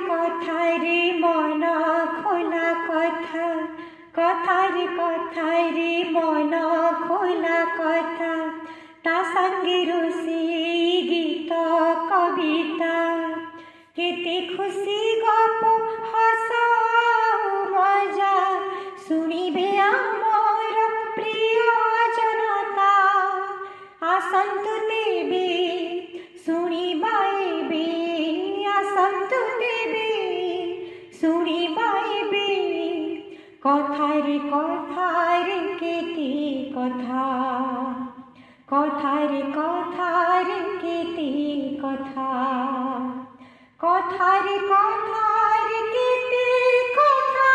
কথারে মন খোলা কথা, কথারে মন খোলা কথা, তা সঙ্গে রোষেই গীত কবিতা, কেতে খুশি গপ হস মজা, শুনিবে আমার প্রিয় জনতা। আসন্তু দেবে শুনিবাইবে, আসন্তু দেবে শুনিবাইবে, কথারে কেতে কথা, কথারে কেতে কথা, কথারে কেতে কথা,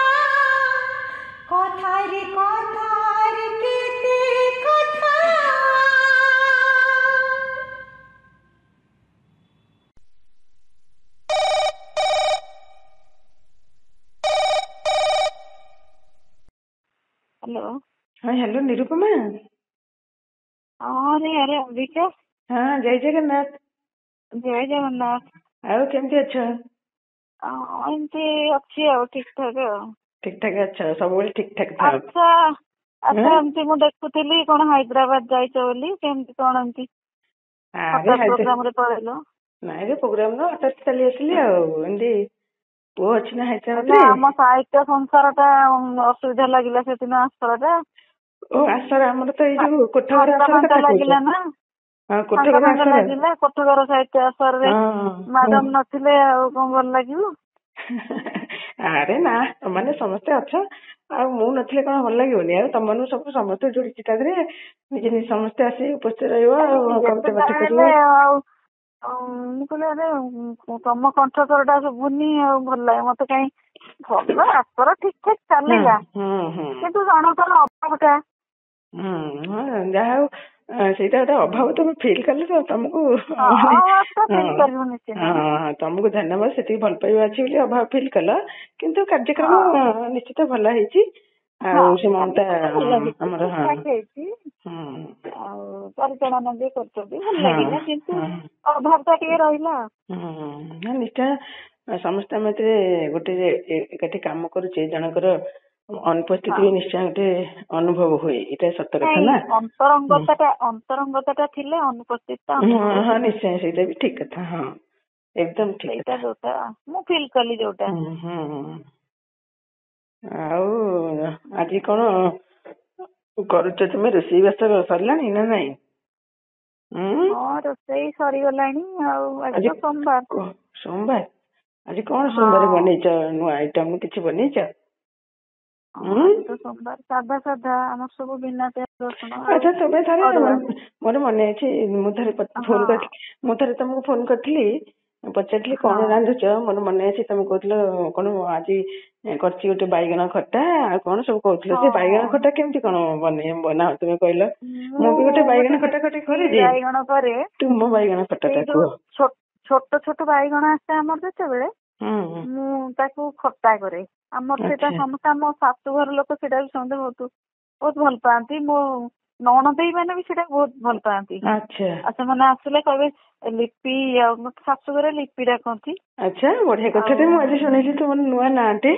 কথারে কেতে কথা। हेलो। हाँ हेलो निरुपमा। अरे अरे अंबिका। हाँ जय जगन्नाथ। जय जगन्नाथ। ଆଉ କେମିତି ଅଛ? ଏମିତି ଅଛି ଆଉ ଠିକ ଠାକ ଆଉ। ଠିକ ଠାକ ଅଛ, ସବୁବେଳେ ଠିକ ଠାକ ଥାଅ। ଆଚ୍ଛା ଆଚ୍ଛା, ଏମିତି ମୁଁ ଦେଖୁଥିଲି କଣ ହାଇଦ୍ରାବାଦ ଯାଇଛ ବୋଲି, କେମିତି କଣ ଏମିତି ପ୍ରୋଗ୍ରାମରେ ପଳେଇଲ? ନାଇଁ ରେ ପ୍ରୋଗ୍ରାମ ର ହଠାତ୍ ଚାଲି ଆସିଲି ଆଉ, ଏମିତି ପୁଅ ଅଛି ନା ହାଇଦ୍ରାବାଦରେ। ଆମ ସାହିତ୍ୟ ସଂସାର ଟା ଅସୁବିଧା ଲାଗିଲା ସେଦିନ ଆଶ୍ରୟଟା। ଓ ଆଶ୍ରୟ ଆମର ତ ଏଇ ଯୋଉ କୋଠଘର ଆଶ୍ରୟ କଥା ଲାଗିଲା ନା। କୋଠଘର ଆଶ୍ରୟ ଲାଗିଲା, କୋଠଘର ସାହିତ୍ୟ ଆଶ୍ରୟରେ ମ୍ୟାଡାମ ନଥିଲେ ଆଉ କଣ ଭଲ ଲାଗିବ? ଆରେ ନା ତମାନେ ସମସ୍ତେ ଅଛ, ଆଉ ମୁଁ ନଥିଲେ କଣ ଭଲ ଲାଗିବନି? ଆଉ ତମମାନଙ୍କୁ ସବୁ ସମସ୍ତେ ଯୋଡିଛି ତା ଦେହରେ, ନିଜେ ନିଜେ ସମସ୍ତେ ଆସି ଉପସ୍ଥିତ ରହିବ ଆଉ କବିତା ପାଠ କରିବ। ମୁଁ କହିଲି ଆରେ ତମ କଣ୍ଠସ୍ୱର ଟା ଶୁଭୁନି ଆଉ ଭଲ ଲାଗେ ମତେ, କାହିଁ ଭଲ ଆଶ୍ରୟ ଠିକ ଠାକ ଚାଲିଲା, କିନ୍ତୁ ଜଣଙ୍କର ଅଭାବଟା। ଯାହା ହଉ ସେଇଟା ଗୋଟେ ଅଭାବ ତମେ ଫିଲ୍ କଲେ ତ ତମକୁ ତମକୁ ଧନ୍ୟବାଦ, ସେତିକି ଭଲ ପାଇବା ଅଛି ବୋଲି ଅଭାବ ଫିଲ୍ କଲ, କିନ୍ତୁ କାର୍ଯ୍ୟକ୍ରମ ନିଶ୍ଚିତ ଭଲ ହେଇଛି। ଆଉ ସେ ମମତା ଆମର ହେଇଛି ଆଉ ପରିଚାଳନା ବି କରୁଛନ୍ତି, ଭଲ ଲାଗିଲା, କିନ୍ତୁ ଅଭାବ ଟା ଟିକେ ରହିଲା। ନିଶ୍ଚୟ ସମସ୍ତେ ଆମେ ଗୋଟେ ଏକାଠି କାମ କରୁଛେ, ଜଣଙ୍କର ଅନୁପସ୍ଥିତି ବି ନିଶ୍ଚୟ ଗୋଟେ ଅନୁଭବ ହୁଏ, ଏଇଟା ସତ କଥା ନା। ଅନ୍ତରଙ୍ଗତା ଟା ଥିଲେ ଅନୁପସ୍ଥିତ। ହଁ ନିଶ୍ଚୟ, ସେଇଟା ବି ଠିକ କଥା। ହଁ ଏକଦମ ଠିକ, ସେଇଟା ଯୋଉଟା ମୁଁ ଫିଲ୍ କଲି ଯୋଉଟା। ଆଉ ଆଜି କଣ କରୁଛ ତୁମେ? ରୋଷେଇ ବାସ ସରିଲାଣି ନା ନାଇଁ? ହଁ ରୋଷେଇ ସରିଗଲାଣି। ଆଉ ଆଜି ସୋମବାର। ସୋମବାର ଆଜି କଣ ସୋମବାର ବନେଇଛ? ନୂଆ ଆଇଟମ କିଛି ବନେଇଛ? ସୋମବାର ସାଧା ସାଧା, ଆମର ସବୁ ବିନା ପିଆଜ ରସୁଣ। ଆଚ୍ଛା ତୁମେ ଥରେ, ମୋର ମନେ ଅଛି, ମୁଁ ଥରେ ତମକୁ ଫୋନ କରିଥିଲି, ପଚାରିଥିଲି କଣ ରାନ୍ଧୁଛ, ମୋର ମନେ ଅଛି ତମେ କହୁଥିଲ କଣ ଆଜି କରିଛି ଗୋଟେ ବାଇଗଣ ଖଟା ଆଉ କଣ ସବୁ କହୁଥିଲ। ସେ ବାଇଗଣ ଖଟା କେମିତି କଣ ବନାଅ ତୁମେ କହିଲ? ମୁଁ ବି ଗୋଟେ ବାଇଗଣ ଖଟା କରେ ଯେ, ତୁମ ବାଇଗଣ ଖଟା ଟା କୁହ। ଛୋଟ ଛୋଟ ବାଇଗଣ ଆସେ ଆମର ଯେତେବେଳେ, ମୁଁ ତାକୁ ଖଟା କରେ। ଆମର ସେଇଟା ସମସ୍ତେ, ଆମ ଶାଶୁଘର ଲୋକ ସେଇଟା ବି ସମସ୍ତେ ବହୁତ ଭଲ ପାଆନ୍ତି। ମୋ ନଣନ୍ଦେଇ ମାନେ ବି ସେଇଟା ବହୁତ ଭଲ ପାଆନ୍ତି। ଆଉ ସେମାନେ ଆସିଲେ କହିବେ ଲିପି, ଆଉ ଶାଶୁଘରେ ଲିପି ଡାକନ୍ତି। ଆଚ୍ଛା ବଢିଆ କଥାଟେ ମୁଁ ଆଜି ଶୁଣିଲି, ତୁମର ନୂଆ ନାଁଟେ।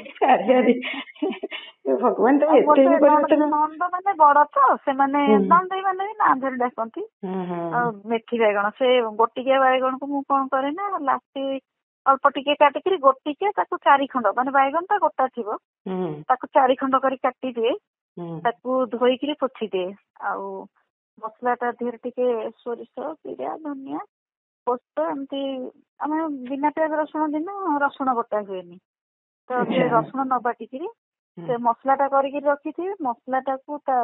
ଭଗବାନ ତମେ ଏତେ ନଣନ୍ଦ ମାନେ ବଡ ତ, ସେମାନେ ନଣନ୍ଦେଇ ମାନେ ବି ନାଁ ଧରି ଡାକନ୍ତି। ଆଉ ମେଥି ବାଇଗଣ, ସେ ଗୋଟିକିଆ ବାଇଗଣକୁ ମୁଁ କଣ କରେ ନା, ଲାସ୍ତି ଅଳ୍ପ ଟିକେ କାଟିକିରି ଗୋଟିକିଆ ତାକୁ 4 ଖଣ୍ଡ, ମାନେ ବାଇଗଣ ଟା ଗୋଟା ଥିବ, ତାକୁ 4 ଖଣ୍ଡ କରି କାଟିଦିଏ, ତାକୁ ଧୋଇକିରି ପୋଛିଦିଏ। ଆଉ ମସଲା ଟା ଦେହରେ ଟିକେ ସୋରିଷ, ଜିରା, ଧନିଆ, ପୋସ୍ତ, ଏମିତି ଆମେ ବିନା ପିଆଜ ରସୁଣ ଦିନ ରସୁଣ ବଟା ହୁଏନି ତ, ସେ ରସୁଣ ନ ବାଟିକିରି ସେ ମସଲା ଟା କରିକି ରଖିଥିବେ। ମସଲା ଟାକୁ ତା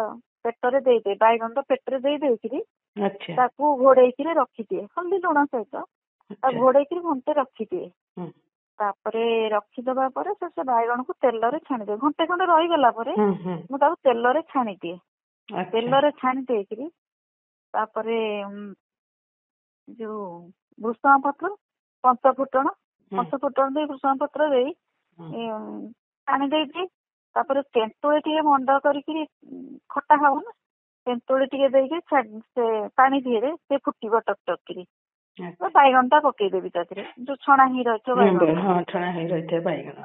ପେଟରେ ଦେଇଦିଏ, ବାଇଗଣର ପେଟରେ ଦେଇକିରି ତାକୁ ଘୋଡେଇକିରି ରଖିଦିଏ, ହଳଦୀ ଲୁଣ ସହିତ ତାକୁ ଘୋଡେଇକିରି ଘଣ୍ଟେ ରଖିଦିଏ। ତାପରେ ରଖିଦବା ପରେ ସେ ବାଇଗଣକୁ ତେଲରେ ଛାଣିଦିଏ। ଘଣ୍ଟେ ଖଣ୍ଡେ ରହିଗଲା ପରେ ମୁଁ ତାକୁ ତେଲରେ ଛାଣିଦିଏ। ତେଲରେ ଛାଣି ଦେଇକିରି ତାପରେ ଯୋଉ ଭୃଷଙ୍ଗ ପତ୍ର, ପଞ୍ଚ ଫୁଟଣ ଦେଇ ଭୃଷଙ୍ଗ ପତ୍ର ଦେଇ ପାଣି ଦେଇଦିଏ। ତାପରେ ତେନ୍ତୁଳି ଟିକେ ମଣ୍ଡ କରିକିରି, ଖଟା ହବ ନା, ତେନ୍ତୁଳି ଟିକେ ଦେଇକି ସେ ପାଣି ଦିହରେ ସେ ଫୁଟିବ ଟକ୍ ଟକ୍ କିରି। ବାଇଗଣ ଟା ପକେଇଦେବି ତା ଦେହରେ, ଯୋଉ ଛଣା ହେଇ ରହିଥିବ ବାଇଗଣ। ହଁ ଛଣା ହେଇ ରହିଥିବ ବାଇଗଣ।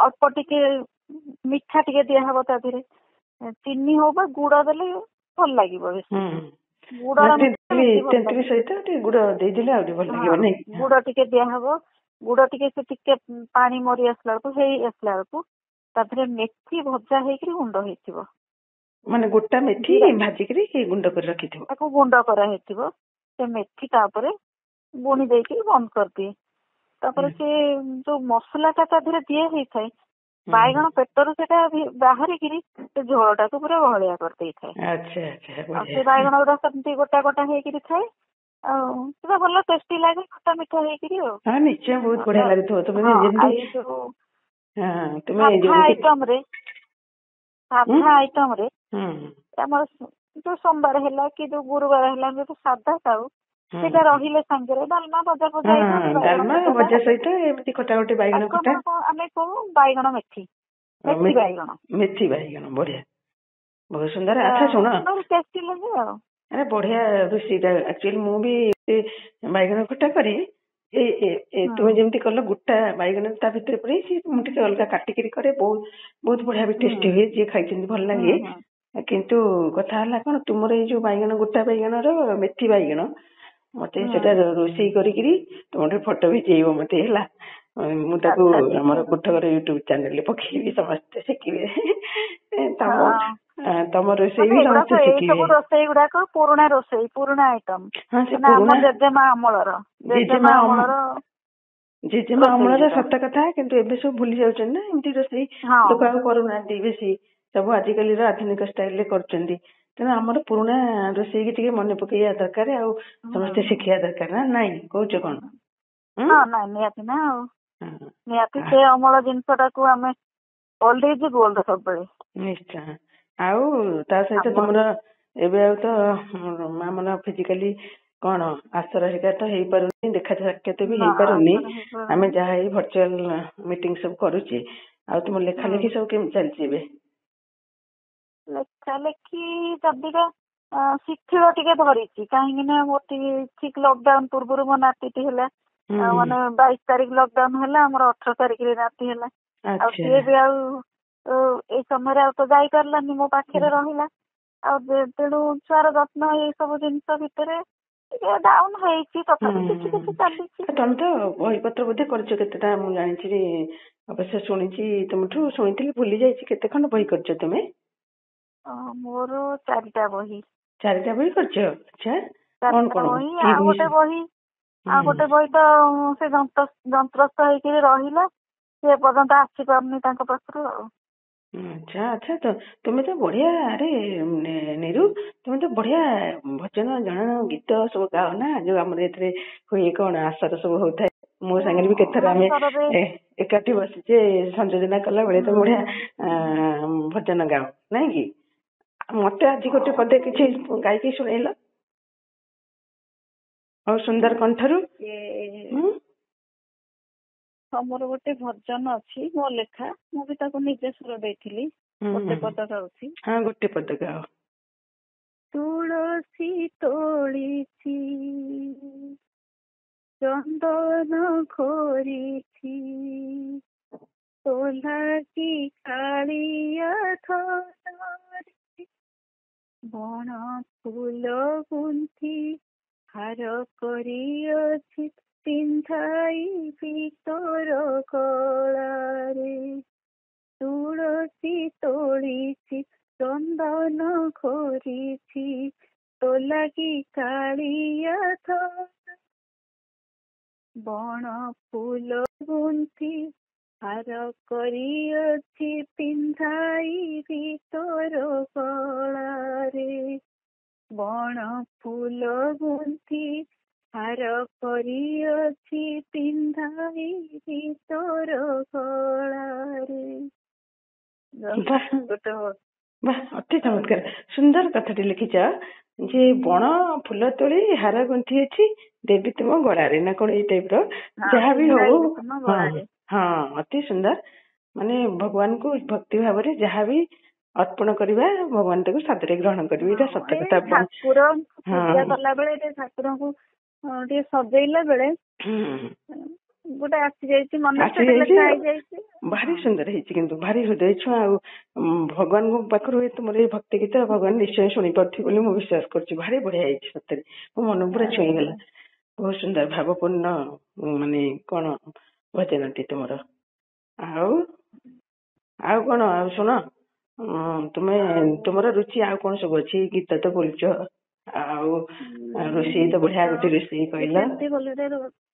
ଅଳ୍ପ ଟିକେ ମିଠା ଟିକେ ଦିଆହବ ତା ଦେହରେ, ଚିନି ହଉ ବା ଗୁଡ ଦେଲେ ଭଲ ଲାଗିବ ବେଶୀ। ଗୁଡର ତେନ୍ତୁଳି ସହିତ ଟିକେ ଗୁଡ ଦେଇଦେଲେ ଆହୁରି ଭଲ ଲାଗିବ ନାଇଁ? ଗୁଡ ଟିକେ ଦିଆହବ, ଗୁଡ ଟିକେ ସେ ଟିକେ ପାଣି ମରି ଆସିଲା ବେଳକୁ ତା ଦେହରେ ମେଥି ଭଜା ହେଇକିରି ଗୁଣ୍ଡ ହେଇଥିବ, ମାନେ ଗୋଟା ମେଥି ଭାଜିକିରି ଗୁଣ୍ଡ କରି ରଖିଥିବ, ତାକୁ ଗୁଣ୍ଡ କରାହେଇଥିବ। ସେ ମେଥି ତାପରେ ବୁଣି ଦେଇକି ବନ୍ଦ କରିଦିଏ। ତାପରେ ସେ ଯୋଉ ମସଲା ଟା ତା ଦେହରେ ଦିଆ ହେଇଥାଏ, ବାଇଗଣ ପେଟରୁ ସେଟା ବାହାରିକିରି ସେ ଝୋଳ ଟାକୁ ପୁରା ବହଳିଆ କରିଦେଇଥାଏ। ଆଉ ସେ ବାଇଗଣ ଗୁଡା ସେମିତି ଗୋଟା ଗୋଟା ହେଇକିରି ଥାଏ, ଆଉ ସେଟା ଭଲ ଟେଷ୍ଟି ଲାଗେ, ଖଟା ମିଠା ହେଇକିରି। ଆଉ ନିଶ୍ଚୟ ବହୁତ ବଢିଆ ଲାଗୁଥିବ। ତମେ ସାଧା ଆଇଟମ ରେ ଆମର ଯୋଉ ସୋମବାର ହେଲା କି ଯୋଉ ଗୁରୁବାର ହେଲା, ଯୋଉ ସାଧା ଖାଉ ସେଇଟା ରହିଲେ ସାଙ୍ଗରେ ଡାଲମା ଭଜା ଭଜା ସହିତ ଏମିତି ଖଟା ଗୋଟେ ବାଇଗଣ ଖଟା ଆମେ କହୁ ବାଇଗଣ ମେଥି ବାଇଗଣ। ମେଥି ବାଇଗଣ ବଢିଆ, ବହୁତ ସୁନ୍ଦର। ଆଚ୍ଛା ଶୁଣ, ଟେଷ୍ଟି ଲାଗେ ଆଉ। ଆରେ ବଢିଆ ରୋଷେଇଟା। ଆକ୍ଚୁଆଲି ମୁଁ ବି ବାଇଗଣ ଖଟା କରେ। ତୁମେ ଯେମିତି କଲ ଗୋଟା ବାଇଗଣ ତା ଭିତରେ ପୁରେଇ, ମୁଁ ଟିକେ ଅଲଗା କାଟିକିରି କରେ, ବହୁତ ବଢିଆ ବି ଟେଷ୍ଟି ହୁଏ, ଯିଏ ଖାଇଛନ୍ତି ଭଲ ଲାଗେ। କିନ୍ତୁ କଥା ହେଲା କଣ, ତୁମର ଏଇ ଯୋଉ ବାଇଗଣ ଗୋଟା ବାଇଗଣର ମେଥି ବାଇଗଣ, ମତେ ସେଟା ରୋଷେଇ କରିକିରି ତମେ ଗୋଟେ ଫଟୋ ଭିଜେଇବ ମତେ ହେଲା। ମୁଁ ତାକୁ ଆମର କୋଠଘର ୟୁଟ୍ୟୁବ ଚ୍ୟାନେଲରେ ପକେଇବି, ସମସ୍ତେ ଶିଖିବେ। ତମ ରୋଷେଇ ବି ସମସ୍ତେ ଶିଖିବେ। ସବୁ ରୋଷେଇ ଗୁଡାକ ପୁରୁଣା ରୋଷେଇ, ପୁରୁଣା ଆଇଟମ, ଆମ ଜେଜେମା ଅମଳର ସତ କଥା। କିନ୍ତୁ ଏବେ ସବୁ ଭୁଲି ଯାଉଛନ୍ତି ନା, ଏମିତି ରୋଷେଇ ଲୋକ ଆଉ କରୁନାହାନ୍ତି ବେଶୀ, ସବୁ ଆଜିକାଲିର ଆଧୁନିକ ଷ୍ଟାଇଲରେ କରୁଛନ୍ତି। ତେଣୁ ଆମର ପୁରୁଣା ରୋଷେଇକି ଟିକେ ମନେ ପକେଇବା ଦରକାର, ଆଉ ସମସ୍ତେ ଶିଖିବା ଦରକାର ନା ନାଇଁ, କହୁଛ କଣ? ନାଇଁ ନିହାତି ନା, ଆଉ ନିହାତି ସେ ଅମଳ ଜିନିଷ ଟାକୁ ଆମେ ଓଲ୍ଡ ଇଜ ଗୋଲ୍ଡ ସବୁବେଳେ। ନିଶ୍ଚୟ। ଆଉ ତା ସହିତ ତମର ଏବେ ଆଉ ତ ଆମର ଫିଜିକାଲି କଣ ଆସର ହେରିକା ତ ହେଇପାରୁନି, ଦେଖା ସାକ୍ଷାତ ବି ହେଇପାରୁନି, ଆମେ ଯାହା ଏଇ ଭର୍ଚୁଆଲ ମିଟିଂ ସବୁ କରୁଛେ। ଆଉ ତୁମ ଲେଖା ଲେଖି ସବୁ କେମିତି ଚାଲିଛି ଏବେ? ଲେଖା ଲେଖି ଯଦିବା ଶିଥିଳ ଟିକେ ଧରିଛି, କାହିଁକି ନା ମୋର ଟିକେ ଠିକ ଲକଡାଉନ ପୂର୍ବରୁ ମୋ ନାତିଟି ହେଲା, ମାନେ 22 ତାରିଖ ଲକଡାଉନ ହେଲା, ଆମର 18 ତାରିଖରେ ନାତି ହେଲା। ଆଉ ସିଏ ବି ଆଉ ଏଇ ସମୟରେ ଆଉ ତ ଯାଇପାରିଲାନି, ମୋ ପାଖରେ ରହିଲା। ଆଉ ତେଣୁ ଛୁଆର ଯତ୍ନ ଏଇ ସବୁ ଜିନିଷ ଭିତରେ ଟିକେ ଡାଉନ ହେଇଛି, ତଥାପି କିଛି କିଛି ଚାଲିଛି। ତମେ ତ ବହିପତ୍ର ବୋଧେ କରିଛ କେତେଟା, ମୁଁ ଜାଣିଛି, ଅବଶ୍ୟ ଶୁଣିଛି ତୁମଠୁ, ଶୁଣିଥିଲି ଭୁଲି ଯାଇଛି। କେତେ ଖଣ୍ଡ ବହି କରିଛ ତମେ? ମୋର 4ଟା ବହି। 4ଟା ବହି କରିଛ? ଆଚ୍ଛା, କଣ କଣ ବହି? ଆଉ ଗୋଟେ ବହି ତ ସେ ଯନ୍ତ୍ରସ୍ଥ ହେଇକିରି ରହିଲା, ସେ ପର୍ଯ୍ୟନ୍ତ ଆସିପାରୁନି ତାଙ୍କ ପାଖରୁ ଆଉ। ଆଚ୍ଛା। ତ ତୁମେ ତ ବଢିଆ, ଆରେ ନିରୁ, ତୁମେ ତ ବଢିଆ ଭଜନ ଜଣାଣ ଗୀତ ସବୁ ଗାଅ ନା, ଯୋଉ ଆମର ଏଥିରେ ହୁଏ କଣ ଆସର ସବୁ ହଉଥାଏ। ମୋ ସାଙ୍ଗରେ ବି କେତେଥର ଆମେ ଏକାଠି ବସିଛେ ସଂଯୋଜନା କଲା ବେଳେ, ତ ବଢିଆ ଭଜନ ଗାଅ ନାଇଁ କି? ମତେ ଆଜି ଗୋଟେ ପଦେ କିଛି ଗାଇକି ଶୁଣେଇଲ, ଆଉ ସୁନ୍ଦର କଣ୍ଠରୁ। ମୋର ଗୋଟେ ଭଜନ ଅଛି ମୋ ଲେଖା, ମୁଁ ବି ତାକୁ ନିଜେ ସୁର ଦେଇଥିଲି। ଗୋଟେ ପଦ ଗାଉଛି। ହଁ, ଗୋଟେ ପଦ ଗାଅ। ତୁଳସୀ ତୋଳିଛି, ଚନ୍ଦନ ଘୋରିଛି, ତୋଲାକି କାଳିଆ ଧରି, ବଣ ଫୁଲ ଗୁନ୍ଥି ହାର କରିଅଛି, ପିନ୍ଧାଇବି ତୋର ଗଳାରେ। ତୁଳସୀ ତୋଳିଛି, ଚନ୍ଦନ ଘୋରିଛି, ତୋଲାକି କାଳିଆ ଧରି, ବଣ ଫୁଲ ଗୁନ୍ଥି ହାର କରିଅଛି, ପିନ୍ଧାଇବି ତୋର ଗଳାରେ। ବଣ ଫୁଲ ଗୁନ୍ଥି ହାର କରିଅଛି, ପିନ୍ଧାଇବି ତୋର ଗଳାରେ। ଅତି ଚମତ୍କାର, ସୁନ୍ଦର କଥାଟି ଲେଖିଛ, ଯେ ବଣ ଫୁଲ ତୋଳି ହାର ଗୁନ୍ଥି ଅଛି, ଦେବୀ ତୁମ ଗଳାରେ, ନା କଣ ଏଇ ଟାଇପ ର ଯାହା ବି ହଉ। ହଁ, ଅତି ସୁନ୍ଦର। ମାନେ ଭଗବାନଙ୍କୁ ଭକ୍ତି ଭାବରେ ଯାହାବି ଅର୍ପଣ କରିବା, ଭଗବାନ ତାକୁ ସାଦରେ ଗ୍ରହଣ କରିବେ, ଏଇଟା ସତ କଥା। ଠାକୁରଙ୍କୁ ପୂଜା କଲା ବେଳେ ଠାକୁରଙ୍କୁ ଟିକେ ସଜେଇଲା ବେଳେ ଗୋଟେ ଆସିଯାଇଛି ମନେ ଲେଖା ହେଇଯାଇଛି। ଭାରି ସୁନ୍ଦର ହେଇଛି କିନ୍ତୁ ଭାରି ହୃଦୟ ଛୁଆଁ। ଆଉ ଭଗବାନଙ୍କ ପାଖରୁ ତୁମର ଏଇ ଭକ୍ତି ଗୀତ ଭଗବାନ ନିଶ୍ଚୟ ଶୁଣିପାରୁଥିବେ ବୋଲି ମୁଁ ବିଶ୍ୱାସ କରୁଛି। ଭାରି ବଢିଆ ହେଇଛି ସତରେ, ମୋ ମନ ପୁରା ଛୁଇଁଗଲା। ବହୁତ ସୁନ୍ଦର ଭାବପୂର୍ଣ୍ଣ ମାନେ କଣ ଭଜନଟି ତୁମର। ଆଉ ଆଉ କଣ ଆଉ ଶୁଣ, ତୁମେ ତୁମର ରୁଚି ଆଉ କଣ ସବୁ ଅଛି? ଗୀତ ତ ବୋଲୁଛ, ଆଉ ରୋଷେଇ ତ ବଢିଆ ଗୋଟେ ରୋଷେଇ କହିଲ।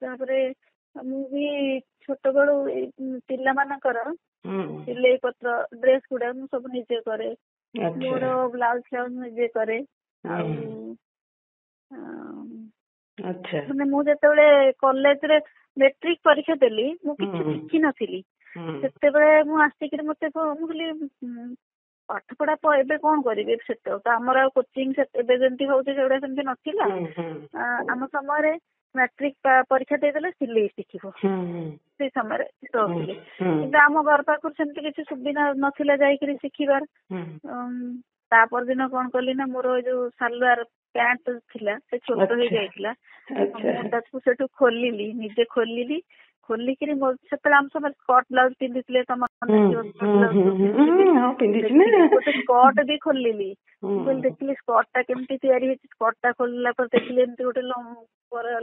ତାପରେ ମୁଁ ବି ଛୋଟବେଳୁ ପିଲାମାନଙ୍କର ସିଲେଇ ପତ୍ର ଡ୍ରେସ ଗୁଡା ମୁଁ ସବୁ ନିଜେ କରେ। ମୋର ବ୍ଲାଉଜ ଫ୍ଲାଉଜ ନିଜେ କରେ। ଆଉ ମାନେ ମୁଁ ଯେତେବେଳେ କଲେଜରେ ମେଟ୍ରିକ ପରୀକ୍ଷା ଦେଲି ମୁଁ କିଛି ଶିଖିନଥିଲି। ସେତେବେଳେ ମୁଁ ଆସିକିରି ମତେ ମୁଁ କହିଲି ପାଠ ପଢା ଏବେ କଣ କରିବି, ସେତେବେଳେ ତ ଆମର ଆଉ କୋଚିଂ ଏବେ ଯେମିତି ହଉଛି ସେଗୁଡା ସେମିତି ନଥିଲା। ଆମ ସମୟରେ ମାଟ୍ରିକ ପରୀକ୍ଷା ଦେଇଦେଲେ ସିଲେଇ ଶିଖିବ, ସେଇ ସମୟରେ ରହୁଥିଲି। କିନ୍ତୁ ଆମ ଘର ପାଖରୁ ସେମିତି କିଛି ସୁବିଧା ନଥିଲା ଯାଇକିରି ଶିଖିବାର। ତା ପରଦିନ କଣ କଲି ନା, ମୋର ଯୋଉ ସାଲୱାର ପ୍ୟାଣ୍ଟ ଥିଲା ସେ ଛୋଟ ହେଇଯାଇଥିଲା, ମୁଁ ତାକୁ ସେଠୁ ଖୋଲିଲି, ନିଜେ ଖୋଲିଲି। ଖୋଲିକିରି ସେତେବେଳେ ଆମ ସମୟରେ ସ୍କର୍ଟ ବ୍ଲାଉଜ ପିନ୍ଧିଥିଲେ, ଗୋଟେ ସ୍କର୍ଟ ବି ଖୋଲିଲି। ମୁଁ କହିଲି ଦେଖିଲି ସ୍କର୍ଟ ଟା କେମିତି ତିଆରି ହେଇଛି। ସ୍କର୍ଟ ଟା ଖୋଲିଲା ପରେ ଦେଖିଲି ଏମିତି ଗୋଟେ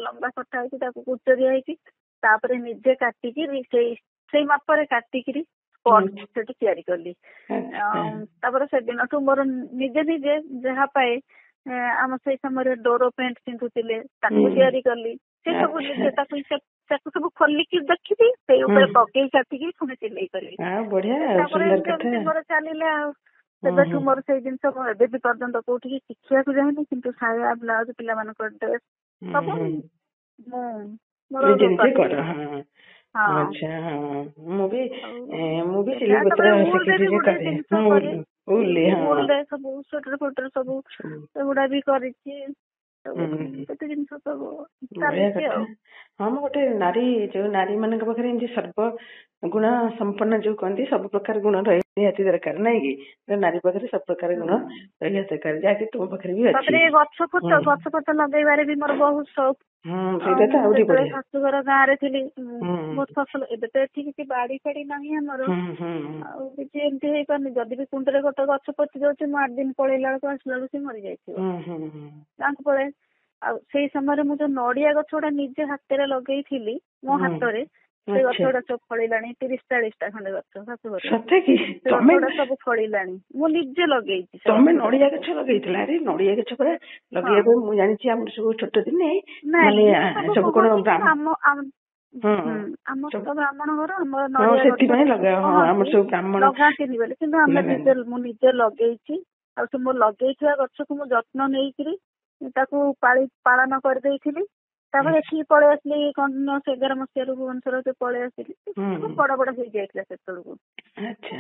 ଲମ୍ବା କଟା ହେଇଛି, ତାକୁ କୁଞ୍ଚ ଦିଆ ହେଇଛି। ତାପରେ ନିଜେ କାଟିକିରି ସେଇ ମାପରେ କାଟିକିରି ସ୍କର୍ଟ ସେଠି ତିଆରି କଲି। ତାପରେ ସେଦିନଠୁ ମୋର ନିଜେ ନିଜେ ଯାହା ପାଏ, ଆମ ସେଇ ସମୟରେ ଡୋର ପ୍ୟାଣ୍ଟ ପିନ୍ଧୁଥିଲେ ତାକୁ ତିଆରି କଲି। ସେ ସବୁ ତାକୁ ସବୁ ଖୋଲିକି ଦେଖିବି, ସେଇ ଉପରେ ପକେଇ କାଟିକି ପୁଣି ସିଲେଇ କରିବି। ତାପରେ ଏମିତି ମୋର ଚାଲିଲା। ଆଉ ସେବେଠୁ ମୋର ସେଇ ଜିନିଷ ମୁଁ ଏବେ ବି ପର୍ଯ୍ୟନ୍ତ କୋଉଠିକି ଶିଖିବାକୁ ଯାଇନି, କିନ୍ତୁ ସାୟା ବ୍ଲାଉଜ ପିଲାମାନଙ୍କର ଡ୍ରେସ ସବୁ ମୁଁ ବି ସିଲେଇ ପତ୍ର ଶିଖିଛି ଯେ କରେ। ସବୁ ସ୍ୱେଟର ଫୋଟର ସବୁ ଏଗୁଡା ବି କରିଛି। କେତେ ଜିନିଷ ସବୁ ଚାଲିଛି ଆଉ। ହଁ, ମୁଁ ଗୋଟେ ନାରୀ, ଯୋଉ ନାରୀ ମାନଙ୍କ ପାଖରେ ଏମିତି ସର୍ବ ଗୁଣ ସମ୍ପନ୍ନ ଯୋଉ କହନ୍ତି, ସବୁ ପ୍ରକାର ଗୁଣ ରହିବା ନିହାତି ଦରକାର, ନାଇଁ କି? ନାରୀ ପାଖରେ ସବୁ ପ୍ରକାର ଗୁଣ ରହିବା ଦରକାର, ଯାହାକି ତୁମ ପାଖରେ ବି ଅଛି। ଗଛ ଫଛ ଲଗେଇବାରେ ବି ମୋର ବହୁତ ସଉକ। ସେଇଟା ତ ଆହୁରି ବଢିଆ। ଶାଶୁଘର ଗାଁରେ ଥିଲି, ବହୁତ ଫସଲ। ଏବେ ତ ଏଠି କିଛି ବାଡି ଫାଡି ନାହିଁ ଆମର, ଆଉ କିଛି ଏମିତି ହେଇପାରୁନି। ଯଦି ବି କୁଣ୍ଡରେ ଗୋଟେ ଗଛ ପଚି ଯାଉଛି, ମୁଁ 8 ଦିନ ପଳେଇଲା ବେଳକୁ ଆସିଲା ବେଳକୁ ସେ ମରିଯାଇଥିବ, ଗାଁକୁ ପଳାଏ। ଆଉ ସେଇ ସମୟରେ ମୁଁ ଯୋଉ ନଡିଆ ଗଛ ଗୁଡା ନିଜେ ହାତରେ ଲଗେଇଥିଲି, ମୋ ହାତରେ, ସେ ଗଛ ଗୁଡା ସବୁ ଫଳିଲାଣି। 30-40ଟା ଖଣ୍ଡେ ଗଛ ଶାଶୁଘରେ ସବୁ ଫଳିଲାଣି, ମୁଁ ନିଜେ ଲଗେଇଛି। ତମେ ନଡିଆ ଗଛ ଲଗେଇଥିଲ? ଆରେ ନଡିଆ ଗଛ ପରା ଲଗେଇବା ପାଇଁ ମୁଁ ଜାଣିଛି, ଆମର ସବୁ ଛୋଟ ଦିନେ ସବୁ କଣ ଆମର ତ ବ୍ରାହ୍ମଣ ଘର, ଆମର ନଡିଆ ସେଥିପାଇଁ ଆମର ସବୁ ବ୍ରାହ୍ମଣ ଲଗାନ୍ତିନି ବୋଲି, କିନ୍ତୁ ମୁଁ ନିଜେ ଲଗେଇଛି। ଆଉ ସେ ମୋ ଲଗେଇଥିବା ଗଛକୁ ମୁଁ ଯତ୍ନ ନେଇକିରି ତାକୁ ପାଳନ କରିଦେଇଥିଲି। ତାପରେ ଏଠିକି ପଳେଇ ଆସିଲି, 11 ମସିହାରୁ ଭୁବନେଶ୍ୱର ପଳେଇ ଆସିଲି। ବଡ ବଡ ହେଇଯାଇଥିଲା ସେତେବେଳକୁ,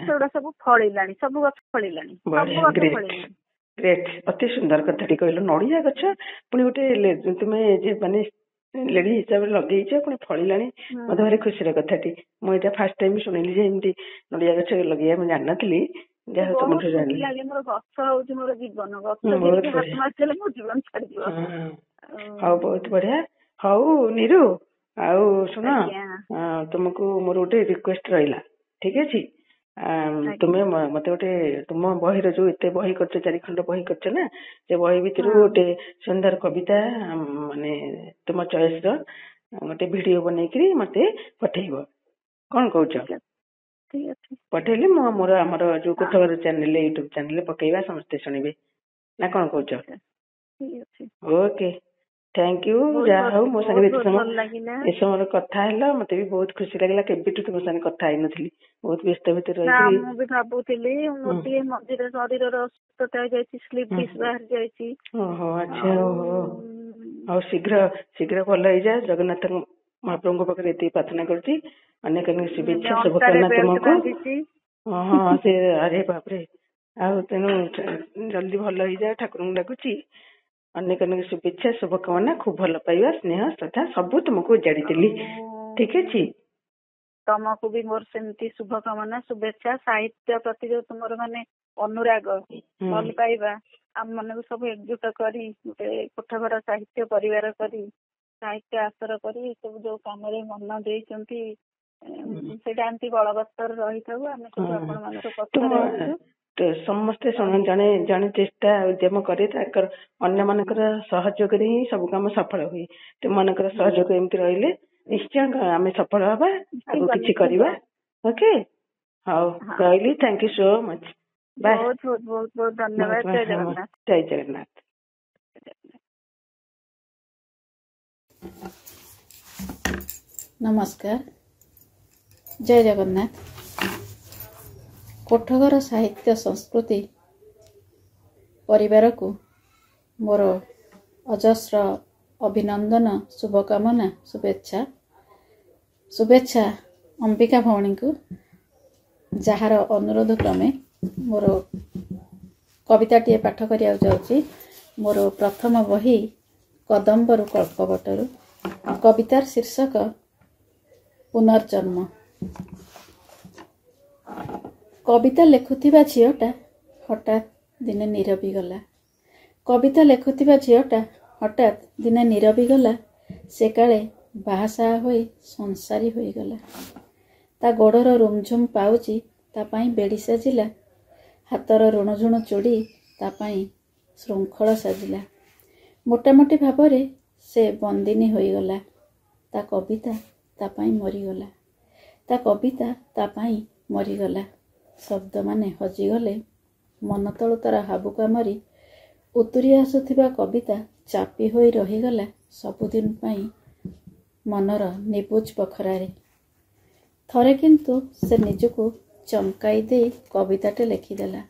ସେଗୁଡା ସବୁ ଫଳିଲାଣି, ସବୁ ଗଛ ଫଳିଲାଣି, ସବୁ ଗଛ ଫଳିଲାଣି। ଗ୍ରେଟ୍, ଅତି ସୁନ୍ଦର କଥାଟି କହିଲ। ନଡିଆ ଗଛ ପୁଣି ଗୋଟେ ତୁମେ ମାନେ ଲେଡି ହିସାବରେ ଲଗେଇଛ, ପୁଣି ଫଳିଲାଣି, ମତେ ଭାରି ଖୁସିର କଥାଟି। ମୁଁ ଏଇଟା ଫାର୍ଷ୍ଟ ଟାଇମ ଶୁଣିଲି ଯେ ଏମିତି ନଡିଆ ଗଛ ଲଗେଇବା, ମୁଁ ଜାଣିନଥିଲି। ଯାହା ହଉ ତୁମଠୁ ଜାଣିଲି। ମୋର ଗଛ ହଉଛି ମୋର ଜୀବନ, ଗଛ ହାତ ମାରିଦେଲେ ମୋ ଜୀବନ ଛାଡିଯିବ। ହଉ, ବହୁତ ବଢିଆ। ହଉ ନିରୁ, ଆଉ ଶୁଣ, ତୁମକୁ ମୋର ଗୋଟେ ରିକ୍ୱେଷ୍ଟ ରହିଲା, ଠିକ ଅଛି? ତୁମେ ମତେ ଗୋଟେ ତୁମ ବହିର ଯୋଉ ଏତେ ବହି କରିଛ, 4 ଖଣ୍ଡ ବହି କରିଛ ନା, ସେ ବହି ଭିତରୁ ଗୋଟେ ସୁନ୍ଦର କବିତା, ମାନେ ତୁମ ଚଏସ ର ଗୋଟେ ଭିଡିଓ ବନେଇକିରି ମତେ ପଠେଇବ, କଣ କହୁଛ? ପଠେଇଲେ ମୁଁ ଆମର ଯୋଉ କୋଠଘର ଚ୍ୟାନେଲ, ୟୁଟ୍ୟୁବ ଚ୍ୟାନେଲ ପକେଇବା, ସମସ୍ତେ ଶୁଣିବେ, ନା କଣ କହୁଛ? Okay, thank you. ଯାହା ହଉ ମୋ ସାଙ୍ଗରେ ଏ ସମୟରେ କଥା ହେଲ, ମତେ ବି ବହୁତ ଖୁସି ଲାଗିଲା। କେବେଠୁ ତୁମ ସାଙ୍ଗେ କଥା ହେଇନଥିଲି, ବହୁତ ବ୍ୟସ୍ତ ଭିତରେ ରହିଥିଲି। ମୁଁ ବି ଭାବୁଥିଲି, ମୋର ଟିକେ ମଝିରେ ଶରୀରର ଅସୁସ୍ଥତା ହେଇଯାଇଛି, ସ୍ଲିପ୍ ଡିସ୍କ ବାହାରି ଯାଇଛି। ଓହୋ, ଆଚ୍ଛା, ଓହୋ। ଆଉ ଶୀଘ୍ର ଭଲ ହେଇଯା, ଜଗନ୍ନାଥ ମହାପ୍ରଭୁଙ୍କ ପାଖରେ ଏତିକି ପ୍ରାର୍ଥନା କରୁଛି। ଅନେକ ଅନେକ ଶୁଭେଚ୍ଛା, ଶୁଭକାମନା ତୁମକୁ। ହଁ, ସେ ଆରେ ବାପରେ, ଆଉ ତେଣୁ ଜଲ୍ଦି ଭଲ ହେଇଯା, ଠାକୁରଙ୍କୁ ଡାକୁଛି। ଅନେକ ଅନେକ ଶୁଭେଚ୍ଛା, ଶୁଭକାମନା, ଖୁବ ଭଲ ପାଇବା, ସ୍ନେହ, ଶ୍ରଦ୍ଧା ସବୁ ତୁମକୁ ଉଜାଡିଥିଲି, ଠିକ ଅଛି? ତମକୁ ବି ମୋର ସେମିତି ଶୁଭକାମନା, ଶୁଭେଚ୍ଛା। ସାହିତ୍ୟ ପ୍ରତି ଯୋଉ ତୁମର ମାନେ ଅନୁରାଗ, ଭଲ ପାଇବା, ଆମ ମାନଙ୍କୁ ସବୁ ଏକଜୁଟ କରି ଗୋଟେ କୋଠଘର ସାହିତ୍ୟ ପରିବାର କରି ସାହିତ୍ୟ ଆସର କରି ସବୁ ଯୋଉ କାମରେ ମନ ଦେଇଛନ୍ତି ସେଇଟା ଏମିତି ବଳବତ୍ତର ରହିଥାଉ। ଆମେ ସବୁ ଆପଣ ମାନଙ୍କ ପଛରେ ଅଛୁ। ସମସ୍ତେ ଜଣେ ଜଣେ ଚେଷ୍ଟା ଉଦ୍ୟମ କରି ତାଙ୍କର ଅନ୍ୟମାନଙ୍କର ସହଯୋଗରେ ହିଁ ସବୁ କାମ ସଫଳ ହୁଏ। ତୁମମାନଙ୍କର ସହଯୋଗ ଏମିତି ରହିଲେ ନିଶ୍ଚୟ ଆମେ ସଫଳ ହବା, ଆଗକୁ କିଛି କରିବା। ଓକେ, ହଉ ରହିଲି। Thank you so much. Bye. ବହୁତ ବହୁତ ବହୁତ ଧନ୍ୟବାଦ। ଜୟ ଜଗନ୍ନାଥ। ଜୟ ଜଗନ୍ନାଥ। ନମସ୍କାର, ଜୟ ଜଗନ୍ନାଥ। କୋଠଘର ସାହିତ୍ୟ ସଂସ୍କୃତି ପରିବାରକୁ ମୋର ଅଜସ୍ର ଅଭିନନ୍ଦନ, ଶୁଭକାମନା, ଶୁଭେଚ୍ଛା ଅମ୍ବିକା ଭଉଣୀଙ୍କୁ, ଯାହାର ଅନୁରୋଧ କ୍ରମେ ମୋର କବିତାଟିଏ ପାଠ କରିବାକୁ ଯାଉଛି। ମୋର ପ୍ରଥମ ବହି କଦମ୍ବରୁ କଳ୍ପବଟରୁ। କବିତାର ଶୀର୍ଷକ ପୁନର୍ଜନ୍ମ। କବିତା ଲେଖୁଥିବା ଝିଅଟା ହଠାତ୍ ଦିନେ ନୀରବି ଗଲା। କବିତା ଲେଖୁଥିବା ଝିଅଟା ହଠାତ୍ ଦିନେ ନୀରବି ଗଲା। ସେ କାଳେ ବାହାସାହା ହୋଇ ସଂସାରୀ ହୋଇଗଲା। ତା ଗୋଡ଼ର ରୁମଝୁମ୍ ପାଉଚି ତା ପାଇଁ ବେଡ଼ି ସାଜିଲା। ହାତର ରୁଣୁଝୁଣୁ ଚୁଡ଼ି ତା ପାଇଁ ଶୃଙ୍ଖଳ ସାଜିଲା। ମୋଟାମୋଟି ଭାବରେ ସେ ବନ୍ଦିନୀ ହୋଇଗଲା। ତା କବିତା ତା ପାଇଁ ମରିଗଲା। ତା କବିତା ତା ପାଇଁ ମରିଗଲା। ଶବ୍ଦମାନେ ହଜିଗଲେ ମନ ତଳୁ ତାର ହାବୁକା ମରି। ଉତୁରି ଆସୁଥିବା କବିତା ଚାପି ହୋଇ ରହିଗଲା ସବୁଦିନ ପାଇଁ ମନର ନିବୁଜ ବଖରାରେ। ଥରେ କିନ୍ତୁ ସେ ନିଜକୁ ଚମକାଇ ଦେଇ କବିତାଟେ ଲେଖିଦେଲା।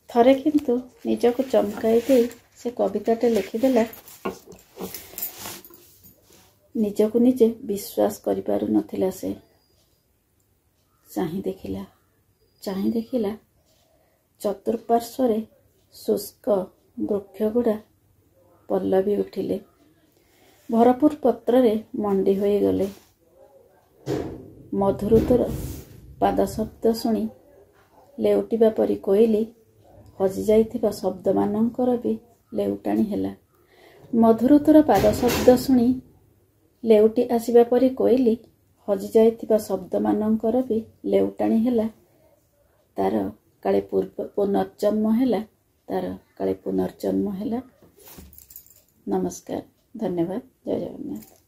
ଥରେ କିନ୍ତୁ ନିଜକୁ ଚମକାଇ ଦେଇ ସେ କବିତାଟେ ଲେଖିଦେଲା। ନିଜକୁ ନିଜେ ବିଶ୍ୱାସ କରିପାରୁନଥିଲା ସେ। ଚାହିଁ ଦେଖିଲା ଚତୁଃପାର୍ଶ୍ୱରେ ଶୁଷ୍କ ବୃକ୍ଷଗୁଡ଼ା ପଲ୍ଲବୀ ଉଠିଲେ। ଭରପୁର ପତ୍ରରେ ମଣ୍ଡି ହୋଇଗଲେ। ମଧୁଋତୁର ପାଦଶବ୍ଦ ଶୁଣି ଲେଉଟିବା ପରି କୋଇଲି ହଜିଯାଇଥିବା ଶବ୍ଦମାନଙ୍କର ବି ଲେଉଟାଣି ହେଲା। ମଧୁଋତୁର ପାଦଶବ୍ଦ ଶୁଣି ଲେଉଟି ଆସିବା ପରି କୋଇଲି ହଜିଯାଇଥିବା ଶବ୍ଦମାନଙ୍କର ବି ଲେଉଟାଣି ହେଲା। ତାର କାଳେ ପୁନର୍ଜନ୍ମ ହେଲା। ନମସ୍କାର, ଧନ୍ୟବାଦ, ଜୟ ଜଗନ୍ନାଥ।